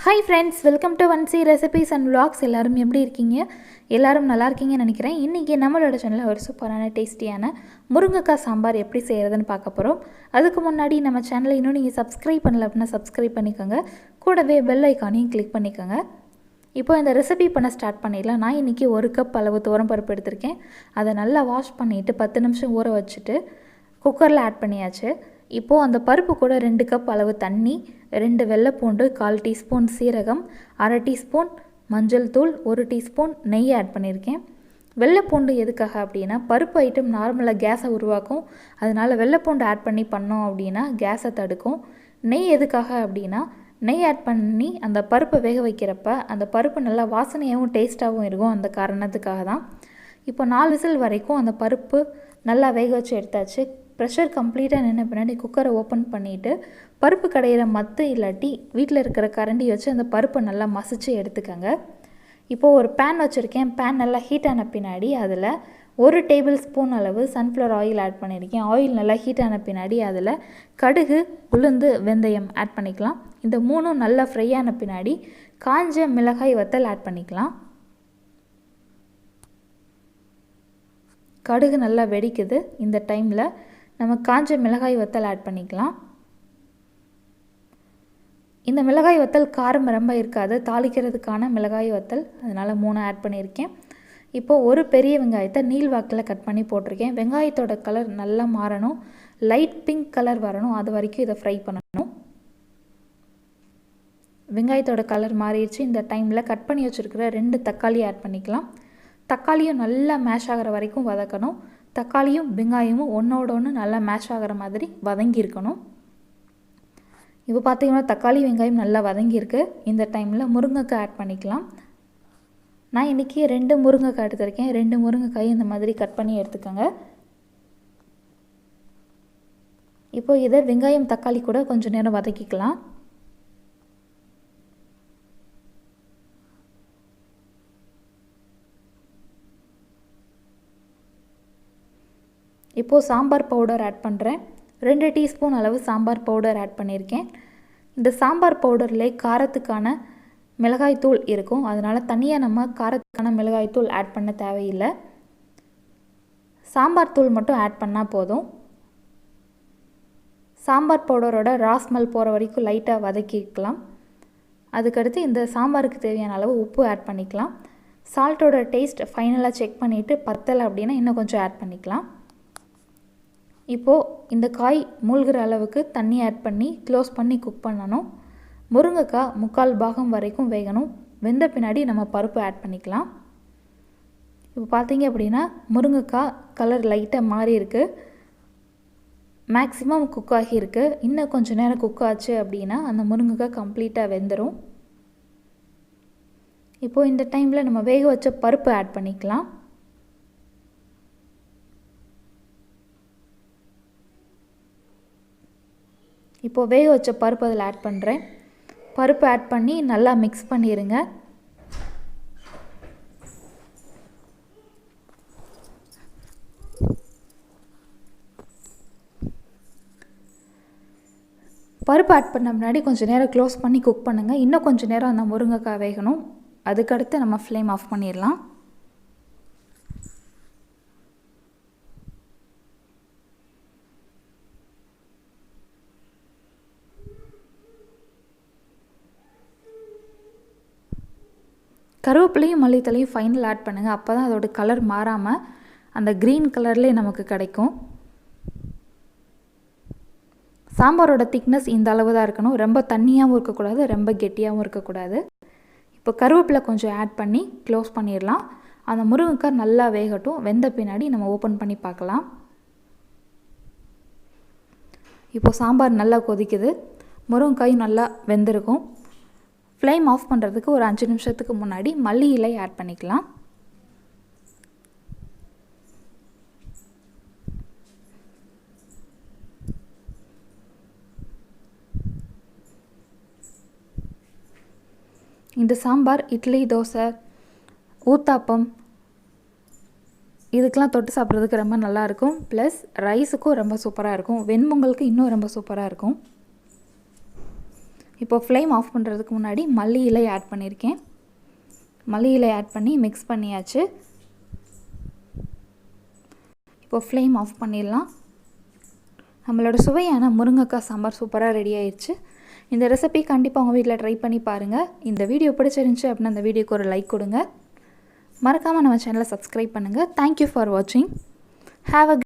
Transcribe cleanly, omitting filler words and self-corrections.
Hi friends, welcome to Vansi Recipes and Vlogs. எல்லாரும் எப்படி இருக்கீங்க? எல்லாரும் நல்லா இருக்கீங்கன்னு நினைக்கிறேன். இன்னைக்கு நம்மளோட சேனல்ல ஒரு சூப்பரான டேஸ்டியான முருங்கைக்காய் சாம்பார் எப்படி செய்யறதுன்னு பார்க்க போறோம். அதுக்கு முன்னாடி நம்ம சேனலை இன்னும் நீங்க Subscribe பண்ணல அப்படினா Subscribe பண்ணிக்கோங்க. கூடவே பெல் ஐகானையும் கிளிக் பண்ணிக்கோங்க. இப்போ இந்த ரெசிபி பண்ண ஸ்டார்ட் பண்ணிடலாம். நான் இன்னைக்கு 1 கப் அளவு துவரம் பருப்பு எடுத்துர்க்கேன். அதை நல்லா வாஷ் பண்ணிட்டு 10 நிமிஷம் ஊற வச்சிட்டு குக்கர்ல ஆட் பண்ணியாச்சு. இப்போ அந்த பருப்பு கூட 2 கப் அளவு தண்ணி, 2 வெள்ளை பூண்டு, 1/4 டீஸ்பூன் சீரகம், 1/2 டீஸ்பூன் மஞ்சள் தூள், 1 டீஸ்பூன் நெய் ஆட் பண்ணியிருக்கேன். வெள்ளை பூண்டு எதுக்காக அப்படின்னா பருப்பு ஐட்டம் நார்மலாக கேஸை உருவாக்கும். அதனால் வெள்ளை பூண்டு ஆட் பண்ணோம் அப்படின்னா கேஸை தடுக்கும். நெய் எதுக்காக அப்படின்னா நெய் ஆட் பண்ணி அந்த பருப்பை வேக வைக்கிறப்ப அந்த பருப்பு நல்லா வாசனையாகவும் டேஸ்ட்டாகவும் இருக்கும். அந்த காரணத்துக்காக தான். இப்போ 4 விசில் வரைக்கும் அந்த பருப்பு நல்லா வேக வச்சு எடுத்தாச்சு. ப்ரெஷர் கம்ப்ளீட்டாக நின்ன பின்னாடி குக்கரை ஓப்பன் பண்ணிவிட்டு பருப்பு கடையிற மத்து இல்லாட்டி வீட்டில் இருக்கிற கரண்டி வச்சு அந்த பருப்பை நல்லா மசிச்சு எடுத்துக்கோங்க. இப்போது ஒரு பேன் வச்சுருக்கேன். பேன் நல்லா ஹீட் ஆன பின்னாடி அதில் 1 டேபிள் ஸ்பூன் அளவு சன்ஃப்ளவர் ஆயில் ஆட் பண்ணியிருக்கேன். ஆயில் நல்லா ஹீட் ஆன பின்னாடி அதில் கடுகு, உளுந்து, வெந்தயம் ஆட் பண்ணிக்கலாம். இந்த 3ம் நல்லா ஃப்ரை ஆன பின்னாடி காஞ்ச மிளகாய் வத்தல் ஆட் பண்ணிக்கலாம். கடுகு நல்லா வெடிக்குது. இந்த டைமில் நம்ம காஞ்ச மிளகாய் வத்தல் ஆட் பண்ணிக்கலாம். இந்த மிளகாய் வத்தல் காரம் ரொம்ப இருக்காது, தாளிக்கிறதுக்கான மிளகாய் வத்தல், அதனால் 3 ஆட் பண்ணியிருக்கேன். இப்போது ஒரு பெரிய வெங்காயத்தை நீள்வாக்கில் கட் பண்ணி போட்டிருக்கேன். வெங்காயத்தோட கலர் நல்லா மாறணும், லைட் பிங்க் கலர் வரணும், அது வரைக்கும் இதை ஃப்ரை பண்ணணும். வெங்காயத்தோட கலர் மாறிடுச்சு. இந்த டைமில் கட் பண்ணி வச்சுருக்கிற 2 தக்காளி ஆட் பண்ணிக்கலாம். தக்காளியும் நல்லா மேஷ் ஆகிற வரைக்கும் வதக்கணும். தக்காளியும் வெங்காயமும் ஒன்றோட ஒன்று நல்லா மேஷ் ஆகிற மாதிரி வதங்கியிருக்கணும். இப்போ பார்த்தீங்கன்னா தக்காளி வெங்காயம் நல்லா வதங்கியிருக்கு. இந்த டைமில் முருங்கைக்காய் ஆட் பண்ணிக்கலாம். நான் இன்றைக்கி 2 முருங்கைக்காய் எடுத்திருக்கேன். 2 முருங்கைக்காய் இந்த மாதிரி கட் பண்ணி எடுத்துக்கோங்க. இப்போ இதை வெங்காயம் தக்காளி கூட கொஞ்சம் நேரம் வதக்கிக்கலாம். இப்போது சாம்பார் பவுடர் ஆட் பண்ணுறேன். 2 டீஸ்பூன் அளவு சாம்பார் பவுடர் ஆட் பண்ணியிருக்கேன். இந்த சாம்பார் பவுடரில் காரத்துக்கான மிளகாய் தூள் இருக்கும். அதனால் தனியாக நம்ம காரத்துக்கான மிளகாய் தூள் ஆட் பண்ண தேவையில்லை. சாம்பார் தூள் மட்டும் ஆட் பண்ணால் போதும். சாம்பார் பவுடரோட ரா ஸ்மெல் போகிற வரைக்கும் லைட்டாக வதக்கிக்கலாம். அதுக்கடுத்து இந்த சாம்பாருக்கு தேவையான அளவு உப்பு ஆட் பண்ணிக்கலாம். சால்ட்டோட டேஸ்ட் ஃபைனலாக செக் பண்ணிவிட்டு பத்தலை அப்படின்னா இன்னும் கொஞ்சம் ஆட் பண்ணிக்கலாம். இப்போது இந்த காய் மூழ்கிற அளவுக்கு தண்ணி ஆட் பண்ணி க்ளோஸ் பண்ணி குக் பண்ணணும். முருங்கைக்காய் 3/4 பாகம் வரைக்கும் வேகணும். வெந்த பின்னாடி நம்ம பருப்பு ஆட் பண்ணிக்கலாம். இப்போ பார்த்தீங்க அப்படின்னா முருங்கைக்காய் கலர் லைட்டாக மாறி இருக்குது. மேக்ஸிமம் குக் ஆகியிருக்கு. இன்னும் கொஞ்சம் நேரம் குக் ஆச்சு அப்படின்னா அந்த முருங்கைக்காய் கம்ப்ளீட்டாக வெந்துடும். இப்போது இந்த டைமில் நம்ம வேக வச்ச பருப்பு ஆட் பண்ணிக்கலாம். இப்போது வேக வச்ச பருப்பு அதில் ஆட் பண்ணுறேன். பருப்பு ஆட் பண்ணி நல்லா மிக்ஸ் பண்ணிடுங்க. பருப்பு ஆட் பண்ண முன்னாடி கொஞ்சம் நேரம் க்ளோஸ் பண்ணி குக் பண்ணுங்கள். இன்னும் கொஞ்சம் நேரம் அந்த முருங்கைக்காய் வேகணும். அதுக்கடுத்து நம்ம ஃப்ளேம் ஆஃப் பண்ணிடலாம். கருவேப்பிலையும் மல்லித்தலையும் ஃபைனல் ஆட் பண்ணுங்கள். அப்போ தான் அதோட கலர் மாறாமல் அந்த க்ரீன் கலர்லேயே நமக்கு கிடைக்கும். சாம்பாரோட திக்னஸ் இந்த அளவு தான் இருக்கணும். ரொம்ப தண்ணியாகவும் இருக்கக்கூடாது, ரொம்ப கெட்டியாகவும் இருக்கக்கூடாது. இப்போ கருவேப்பிலை கொஞ்சம் ஆட் பண்ணி க்ளோஸ் பண்ணிடலாம். அந்த முருங்கைக்காய் நல்லா வேகட்டும். வெந்த பின்னாடி நம்ம ஓப்பன் பண்ணி பார்க்கலாம். இப்போது சாம்பார் நல்லா கொதிக்குது. முருங்கைக்காயும் நல்லா வெந்திருக்கும். ஃப்ளேம் ஆஃப் பண்ணுறதுக்கு ஒரு 5 நிமிஷத்துக்கு முன்னாடி மல்லி இலை ஆட் பண்ணிக்கலாம். இந்த சாம்பார் இட்லி, தோசை, ஊத்தாப்பம் இதுக்கெலாம் தொட்டு சாப்பிட்றதுக்கு ரொம்ப நல்லாயிருக்கும். ப்ளஸ் ரைஸுக்கும் ரொம்ப சூப்பராக இருக்கும். வெண்பொங்கலுக்கு இன்னும் ரொம்ப சூப்பராக இருக்கும். இப்போ ஃப்ளேம் ஆஃப் பண்ணுறதுக்கு முன்னாடி மல்லி இலை ஆட் பண்ணியிருக்கேன். மல்லி இலை ஆட் பண்ணி மிக்ஸ் பண்ணியாச்சு. இப்போ ஃப்ளேம் ஆஃப் பண்ணிடலாம். நம்மளோட சுவையான முருங்கைக்காய் சாம்பார் சூப்பராக ரெடி ஆயிடுச்சு. இந்த ரெசிபி கண்டிப்பாக உங்கள் வீட்டில் ட்ரை பண்ணி பாருங்கள். இந்த வீடியோ பிடிச்சிருந்துச்சி அப்படின்னா அந்த வீடியோக்கு ஒரு லைக் கொடுங்க. மறக்காமல் நம்ம சேனலை சப்ஸ்கிரைப் பண்ணுங்கள். தேங்க்யூ ஃபார் வாட்சிங். Have a